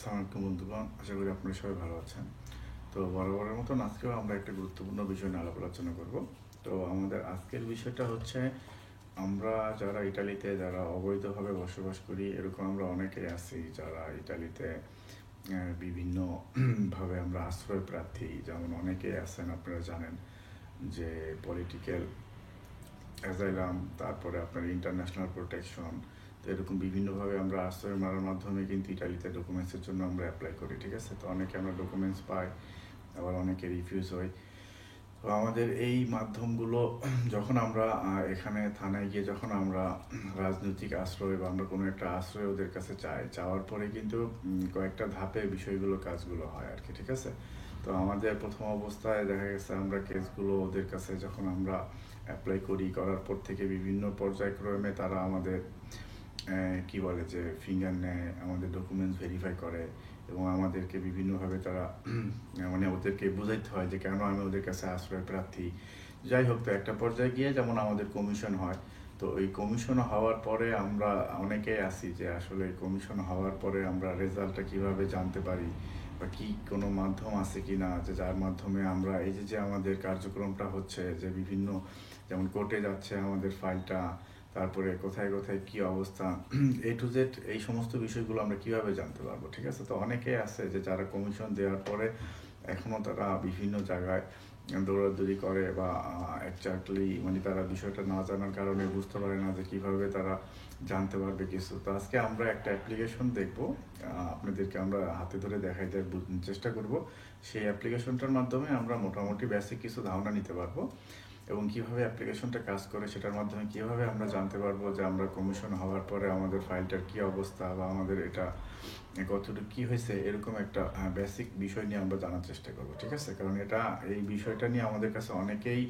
আসসালামু আলাইকুম বন্ধুগণ, আশা করি আপনারা সবাই ভালো আছেন। তো বরাবরের মতন আজকেও আমরা একটা গুরুত্বপূর্ণ বিষয় নিয়ে আলাপ আলোচনা করব। তো আমাদের আজকের বিষয়টা হচ্ছে, আমরা যারা ইটালিতে যারা অবৈধভাবে বসবাস করি, এরকম আমরা অনেকেই আছি যারা ইটালিতে বিভিন্ন ভাবে আমরা আশ্রয় প্রার্থী। যেমন অনেকেই আছেন, আপনারা জানেন যে পলিটিক্যাল অ্যাজাইলাম, তারপরে আপনার ইন্টারন্যাশনাল প্রোটেকশন। তো এরকম বিভিন্নভাবে আমরা আশ্রয় মারার মাধ্যমে কিন্তু ইটালিতে ডকুমেন্টসের জন্য আমরা অ্যাপ্লাই করি, ঠিক আছে? তো অনেকে আমরা ডকুমেন্টস পাই, আবার অনেকে রিফিউজ হয়। তো আমাদের এই মাধ্যমগুলো যখন আমরা এখানে থানায় গিয়ে যখন আমরা রাজনৈতিক আশ্রয় বা আমরা কোনো একটা আশ্রয় ওদের কাছে চাওয়ার পরে কিন্তু কয়েকটা ধাপে বিষয়গুলো কাজগুলো হয় আর কি, ঠিক আছে? তো আমাদের প্রথম অবস্থায় দেখা গেছে আমরা কেসগুলো ওদের কাছে যখন আমরা অ্যাপ্লাই করার পর থেকে বিভিন্ন পর্যায়ক্রমে তারা আমাদের কি বলে যে ফিঙ্গার নেয়, আমাদের ডকুমেন্টস ভেরিফাই করে, এবং আমাদেরকে বিভিন্নভাবে তারা মানে ওদেরকে বোঝাইতে হয় যে কেন আমি ওদের কাছে আশ্রয় প্রার্থী। যাই হোক, তো একটা পর্যায়ে গিয়ে যেমন আমাদের কমিশন হয়। তো ওই কমিশন হওয়ার পরে আমরা অনেকেই আছি যে আসলে কমিশন হওয়ার পরে আমরা রেজাল্টটা কিভাবে জানতে পারি, বা কি কোনো মাধ্যম আছে কি না যে যার মাধ্যমে আমরা এই যে আমাদের কার্যক্রমটা হচ্ছে, যে বিভিন্ন যেমন কোর্টে যাচ্ছে আমাদের ফাইলটা, তারপরে কোথায় কোথায় কি অবস্থা, A to Z, এই সমস্ত বিষয়গুলো আমরা কিভাবে জানতে পারবো, ঠিক আছে? তো অনেকে আছে যে যারা কমিশন দেওয়ার পরে এখনও তারা বিভিন্ন জায়গায় দৌড়াদৌড়ি করে, বা একজাক্টলি মানে তারা বিষয়টা না জানার কারণে বুঝতে পারে না যে কিভাবে তারা জানতে পারবে কিছু। তো আজকে আমরা একটা অ্যাপ্লিকেশন দেখব, আপনাদেরকে আমরা হাতে ধরে দেখাই দেওয়ার চেষ্টা করব। সেই অ্যাপ্লিকেশনটার মাধ্যমে আমরা মোটামুটি বেসিক কিছু ধারণা নিতে পারবো, এবং কিভাবে অ্যাপ্লিকেশনটা কাজ করে সেটার মাধ্যমে কিভাবে আমরা জানতে পারবো যে আমরা কমিশন হওয়ার পরে আমাদের ফাইলটার কি অবস্থা, বা আমাদের এটা কতটুকু কি হয়েছে, এরকম একটা বেসিক বিষয় নিয়ে আমরা জানার চেষ্টা করবো, ঠিক আছে? কারণ এই বিষয়টা নিয়ে আমাদের কাছে অনেকেই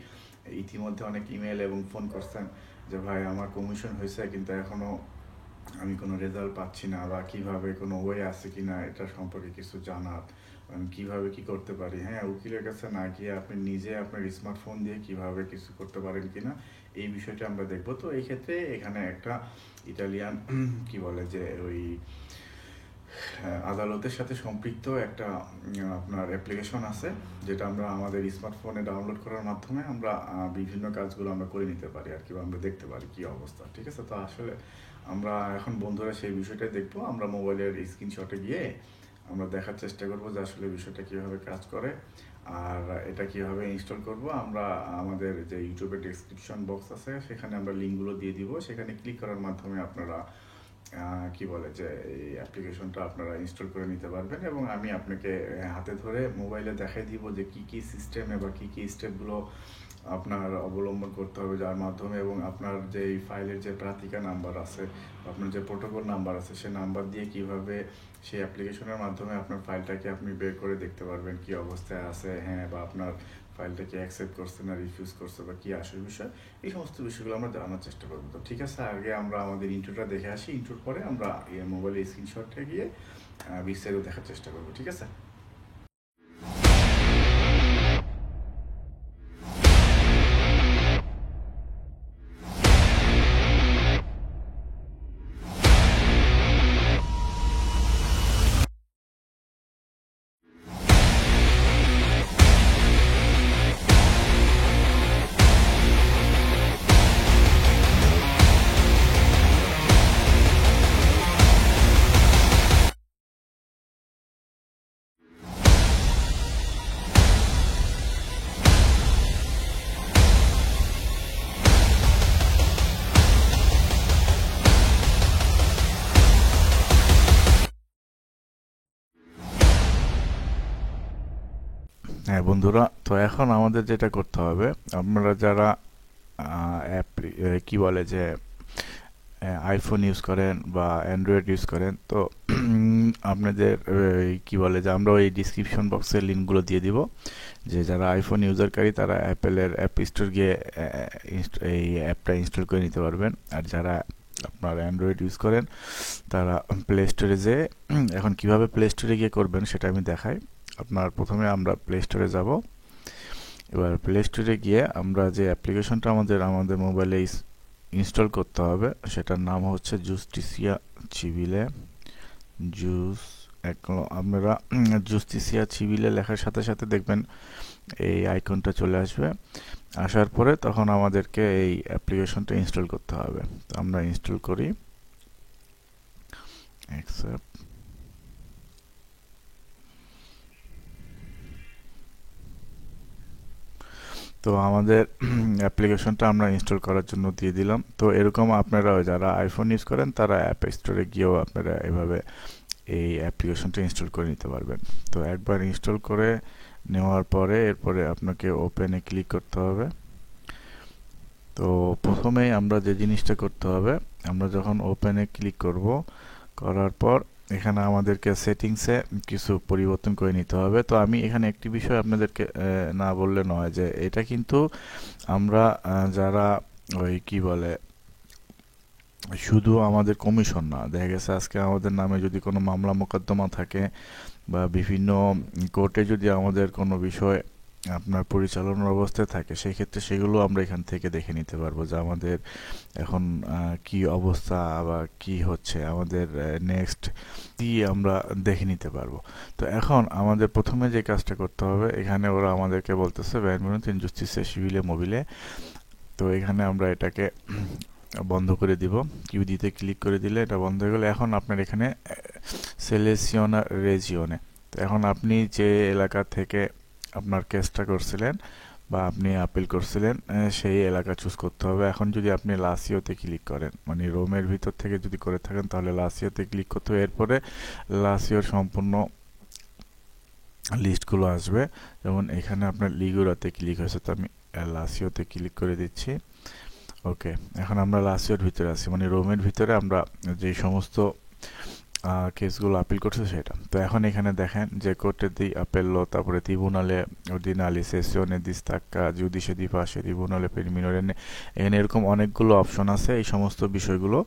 ইতিমধ্যে অনেক ইমেল এবং ফোন করছেন যে ভাই আমার কমিশন হয়েছে কিন্তু এখনও আমি কোনো রেজাল্ট পাচ্ছি না, বা কিভাবে কোনো ওয়ে আছে কি না এটা সম্পর্কে কিছু জানার, আমি কিভাবে কি করতে পারি। হ্যাঁ, উকিলের কাছে না গিয়ে আপনি নিজে আপনার স্মার্টফোন দিয়ে কিভাবে কিছু করতে পারেন কিনা, এই বিষয়টা আমরা দেখব। তো এই ক্ষেত্রে এখানে একটা ইটালিয়ান কি বলে যে ওই আদালতের সাথে সম্পৃক্ত একটা আপনার অ্যাপ্লিকেশন আছে, যেটা আমরা আমাদের স্মার্টফোনে ডাউনলোড করার মাধ্যমে আমরা বিভিন্ন কাজগুলো আমরা করে নিতে পারি আর কি, বা আমরা দেখতে পারি কি অবস্থা, ঠিক আছে? তো আসলে আমরা এখন বন্ধুরা সেই বিষয়টাই দেখবো। আমরা মোবাইলের স্ক্রিনশটে গিয়ে আমরা দেখার চেষ্টা করব যে আসলে বিষয়টা কীভাবে কাজ করে, আর এটা কীভাবে ইনস্টল করব। আমরা আমাদের যে ইউটিউবের ডেসক্রিপশন বক্স আছে সেখানে আমরা লিঙ্কগুলো দিয়ে দিব, সেখানে ক্লিক করার মাধ্যমে আপনারা কি বলে যে এই অ্যাপ্লিকেশনটা আপনারা ইনস্টল করে নিতে পারবেন, এবং আমি আপনাকে হাতে ধরে মোবাইলে দেখাই দিব যে কী কী সিস্টেমে বা কী কী স্টেপগুলো আপনার অবলম্বন করতে হবে যার মাধ্যমে, এবং আপনার যে এই ফাইলের যে প্রাতিকা নাম্বার আছে, আপনার যে প্রোটোকল নাম্বার আছে, সে নাম্বার দিয়ে কিভাবে সেই অ্যাপ্লিকেশনের মাধ্যমে আপনার ফাইলটাকে আপনি বের করে দেখতে পারবেন কি অবস্থায় আছে, হ্যাঁ, বা আপনার ফাইলটাকে অ্যাকসেপ্ট করছে না রিফিউজ করছে, বা কী আসল বিষয়, এই সমস্ত বিষয়গুলো আমরা জানার চেষ্টা করবো। তো ঠিক আছে, আগে আমরা আমাদের ইন্ট্রোটা দেখে আসি, ইন্ট্রোর পরে আমরা মোবাইলে স্ক্রিনশটটা গিয়ে বিস্তারিত দেখার চেষ্টা করবো, ঠিক আছে? হ্যাঁ বন্ধুরা, তো এখন আমাদের যেটা করতে হবে, আপনারা যারা অ্যাপ কি বলে যে আইফোন ইউজ করেন বা অ্যান্ড্রয়েড ইউজ করেন, তো আপনাদের কি বলে যে আমরা ওই ডিসক্রিপশন বক্সের লিঙ্কগুলো দিয়ে দিব, যে যারা আইফোন ইউজারকারী তারা অ্যাপেলের অ্যাপ স্টোর গিয়ে এই অ্যাপটা ইনস্টল করে নিতে পারবেন, আর যারা আপনার অ্যান্ড্রয়েড ইউজ করেন তারা প্লে স্টোরে যেয়ে এখন কিভাবে প্লে স্টোরে গিয়ে করবেন সেটা আমি দেখাই। আপনার প্রথমে আমরা প্লে স্টোরে যাব। এবার প্লে স্টোরে গিয়ে আমরা যে অ্যাপ্লিকেশনটা আমাদের মোবাইলে ইনস্টল করতে হবে সেটার নাম হচ্ছে জুস্টিসিয়া চিভিলে, আপনারা জুস্টিসিয়া সিভিলে লেখার সাথে সাথে দেখবেন এই আইকনটা চলে আসবে। আসার পরে তখন আমাদেরকে এই অ্যাপ্লিকেশনটা ইনস্টল করতে হবে। তো আমরা ইনস্টল করি, অ্যাকসেপ্ট। তো আমাদের অ্যাপ্লিকেশনটা আমরা ইনস্টল করার জন্য দিয়ে দিলাম। তো এরকম আপনারা যারা আইফোন ইউজ করেন তারা অ্যাপ স্টোরে গিয়েও আপনারা এভাবে এই অ্যাপ্লিকেশনটা ইনস্টল করে নিতে পারবেন। তো একবার ইনস্টল করে নেওয়ার পরে এরপরে আপনাকে ওপেনে ক্লিক করতে হবে। তো প্রথমেই আমরা যে জিনিসটা করতে হবে, আমরা যখন ওপেনে ক্লিক করব, করার পর এখানে আমাদেরকে সেটিংসে কিছু পরিবর্তন করে নিতে হবে। তো আমি এখানে একটি বিষয় আপনাদেরকে না বললে নয়, যে এটা কিন্তু আমরা যারা ওই কি বলে শুধু আমাদের কমিশন না, দেখা গেছে আজকে আমাদের নামে যদি কোনো মামলা মোকদ্দমা থাকে বা বিভিন্ন কোর্টে যদি আমাদের কোনো বিষয় আপনার পরিচালনার অবস্থায় থাকে, সেই ক্ষেত্রে সেগুলো আমরা এখান থেকে দেখে নিতে পারবো যে আমাদের এখন কি অবস্থা বা কি হচ্ছে, আমাদের নেক্সট কি আমরা দেখে নিতে পারবো। তো এখন আমাদের প্রথমে যে কাজটা করতে হবে, এখানে ওরা আমাদেরকে বলতেছে বেনভেনুতো ইন জুস্টিসিয়া সিভিলে মোবিলে। তো এখানে আমরা এটাকে বন্ধ করে দিব। কিউ দিতে ক্লিক করে দিলে এটা বন্ধ হয়ে গেলে এখন আপনার এখানে সেলেসিওনা রেজিওনে, তো এখন আপনি যে এলাকা থেকে আপনার কেসটা করছিলেন বা আপনি আপিল করছিলেন সেই এলাকা চুজ করতে হবে। এখন যদি আপনি লাসিওতে ক্লিক করেন, মানে রোমের ভিতর থেকে যদি করে থাকেন তাহলে লাসিওতে ক্লিক করতে হবে। এরপরে লাসিওর সম্পূর্ণ লিস্টগুলো আসবে। যেমন এখানে আপনার লিগুরাতে ক্লিক হয়েছে, তো আমি লাসিওতে ক্লিক করে দিচ্ছি। ওকে, এখন আমরা লাসিওর ভিতরে আছি, মানে রোমের ভিতরে আমরা যে সমস্ত কেসগুলো আপিল করছে সেটা। তো এখন এখানে দেখেন যে কোর্টে দি appello, তারপরে ট্রিবুনালে অর্ডিনালি, সেসিওনে ডিস্তাক্কা, giudice di pace, ট্রিবুনালে per minorenni, এখানে এরকম অনেকগুলো অপশন আছে। এই সমস্ত বিষয়গুলো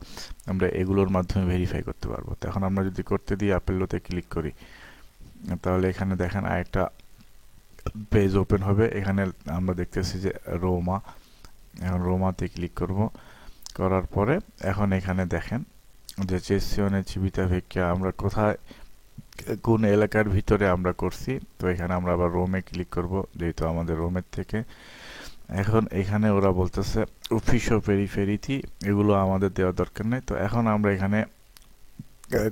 আমরা এগুলোর মাধ্যমে ভেরিফাই করতে পারবো। তো এখন আমরা যদি করতে দিই appelloতে ক্লিক করি, তাহলে এখানে দেখেন আরেকটা পেজ ওপেন হবে। এখানে আমরা দেখতেছি যে রোমা, এখন রোমাতে ক্লিক করব। করার পরে এখন এখানে দেখেন যে চেসিওনে চিভিতাভেক্কিয়া আমরা কোথায় কোন এলাকার ভিতরে আমরা করছি। তো এখানে আমরা আবার রোমে ক্লিক করব, যেহেতু আমাদের রোমের থেকে। এখন এখানে ওরা বলতেছে অফিসো পেরিফেরিতি, এগুলো আমাদের দেওয়ার দরকার নেই। তো এখন আমরা এখানে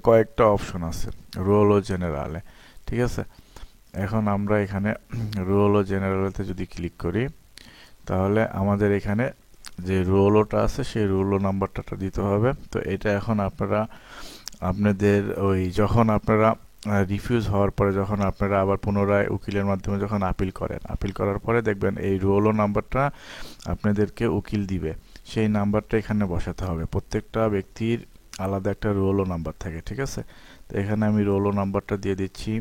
কয়েকটা অপশন আছে রুওলো জেনারেলে, ঠিক আছে। এখন আমরা এখানে রুওলো জেনারেলেতে যদি ক্লিক করি, তাহলে আমাদের এখানে যে রোলোটা আছে সেই রোলো নাম্বারটা দিতে হবে। তো এটা এখন আপনারা আপনাদের ওই যখন আপনারা রিফিউজ হওয়ার পরে যখন আপনারা আবার পুনরায় উকিলের মাধ্যমে যখন আপিল করেন, আপিল করার পরে দেখবেন এই রোলো নাম্বারটা আপনাদেরকে উকিল দিবে, সেই নাম্বারটা এখানে বসাতে হবে। প্রত্যেকটা ব্যক্তির আলাদা একটা রোলো নাম্বার থাকে, ঠিক আছে। তো এখানে আমি রোলো নাম্বারটা দিয়ে দিচ্ছি।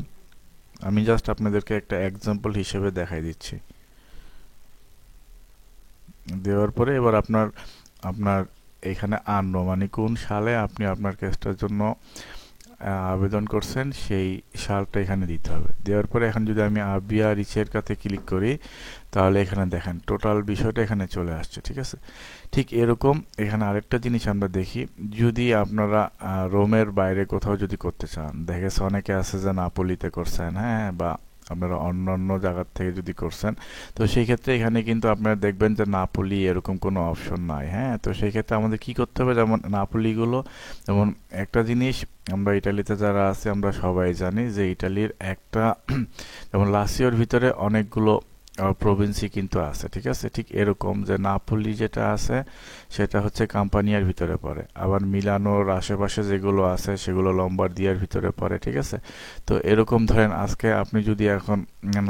আমি জাস্ট আপনাদেরকে একটা এক্সাম্পল হিসেবে দেখাই দিচ্ছি। দেওয়ার পরে এবার আপনার আপনার এখানে আননো, মানে কোন সালে আপনি আপনার কেসটার জন্য আবেদন করছেন সেই সালটা এখানে দিতে হবে। দেওয়ার পরে এখন যদি আমি আবিয়া রিচেরকাতে ক্লিক করি, তাহলে এখানে দেখেন টোটাল বিষয়টা এখানে চলে আসছে, ঠিক আছে। ঠিক এরকম এখানে আরেকটা জিনিস আমরা দেখি, যদি আপনারা রোমের বাইরে কোথাও যদি করতে চান, দেখা গেছে অনেকে আছে যে নাপোলিতে করছেন, হ্যাঁ, বা আপনারা অন্যান্য জায়গার থেকে যদি করছেন, তো সেই ক্ষেত্রে এখানে কিন্তু আপনারা দেখবেন যে নাপোলি এরকম কোনো অপশন নাই, হ্যাঁ। তো সেই ক্ষেত্রে আমাদের কি করতে হবে, যেমন নাপোলিগুলো, যেমন একটা জিনিস আমরা ইটালিতে যারা আছে আমরা সবাই জানি যে ইটালির একটা যেমন লাসিওর ভিতরে অনেকগুলো প্রভিন্সি কিন্তু আছে, ঠিক আছে। ঠিক এরকম যে নাপোলি যেটা আছে সেটা হচ্ছে কাম্পানিয়ার ভিতরে পড়ে, আবার মিলানোর আশেপাশে যেগুলো আছে সেগুলো লম্বার্দিয়ার ভিতরে পড়ে, ঠিক আছে। তো এরকম ধরেন আজকে আপনি যদি এখন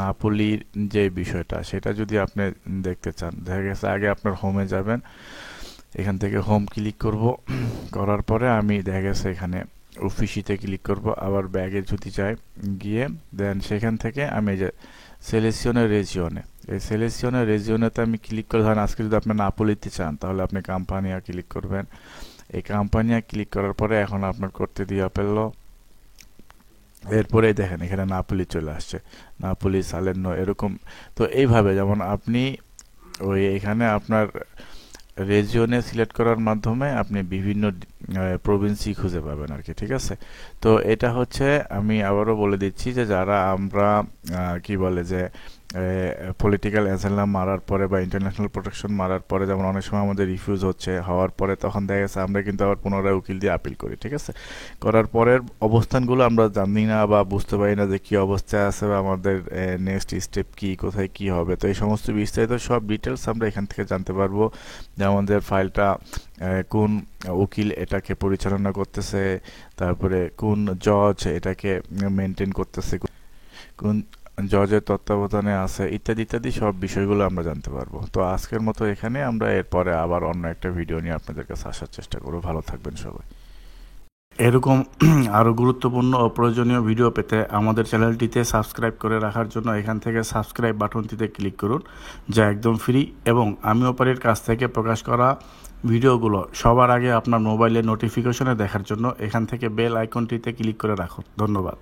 নাপোলির যে বিষয়টা সেটা যদি আপনি দেখতে চান, দেখা গেছে আগে আপনার হোমে যাবেন, এখান থেকে হোম ক্লিক করব, করার পরে আমি দেখা গেছে এখানে অফিসিতে ক্লিক করব, আবার ব্যাগে যদি যাই গিয়ে দেন সেখান থেকে আমি যে সেলেসিওনে রেজিওনে, এই সেলেসিওনে রেজিওনেতে আমি ক্লিক করে, ধরেন আজকে যদি আপনি নাপোলিতে চান তাহলে আপনি কাম্পানিয়া ক্লিক করবেন। এই কাম্পানিয়া ক্লিক করার পরে এখন আপনার করতে দিয়ে আপেল, এরপরে দেখেন এখানে নাপোলি চলে আসছে, নাপোলি সালের্নো এরকম। তো এইভাবে যেমন আপনি ওই এখানে আপনার রেজিওনে সিলেক্ট করার মাধ্যমে আপনি বিভিন্ন প্রভিন্সি খুঁজে পাবেন আর কি, ঠিক আছে। তো এটা হচ্ছে আমি আবারও বলে দিচ্ছি যে যারা আমরা কি বলে যে পলিটিক্যাল অ্যাসাইলাম মারার পরে বা ইন্টারন্যাশনাল প্রোটেকশন মারার পরে যেমন অনেক সময় আমাদের রিফিউজ হওয়ার পরে তখন দেখা গেছে আমরা কিন্তু আবার পুনরায় উকিল দিয়ে আপিল করি, ঠিক আছে। করার পরের অবস্থানগুলো আমরা জানি না বা বুঝতে পারি না যে কী অবস্থায় আছে বা আমাদের নেক্সট স্টেপ কী, কোথায় কী হবে। তো এই সমস্ত বিস্তারিত সব ডিটেলস আমরা এখান থেকে জানতে পারবো, যে আমাদের ফাইলটা কোন উকিল এটাকে পরিচালনা করতেছে, তারপরে কোন জজ এটাকে মেনটেন করতেছে, কোন জজের তত্ত্বাবধানে আছে, ইত্যাদি ইত্যাদি সব বিষয়গুলো আমরা জানতে পারবো। তো আজকের মতো এখানে, আমরা এরপরে আবার অন্য একটা ভিডিও নিয়ে আপনাদের কাছে আসার চেষ্টা করবো। ভালো থাকবেন সবাই। এরকম আরও গুরুত্বপূর্ণ ও প্রয়োজনীয় ভিডিও পেতে আমাদের চ্যানেলটিতে সাবস্ক্রাইব করে রাখার জন্য এখান থেকে সাবস্ক্রাইব বাটনটিতে ক্লিক করুন, যা একদম ফ্রি, এবং আমি অপারের কাছ থেকে প্রকাশ করা ভিডিওগুলো সবার আগে আপনার মোবাইলে নোটিফিকেশনে দেখার জন্য এখান থেকে বেল আইকনটিতে ক্লিক করে রাখুন। ধন্যবাদ।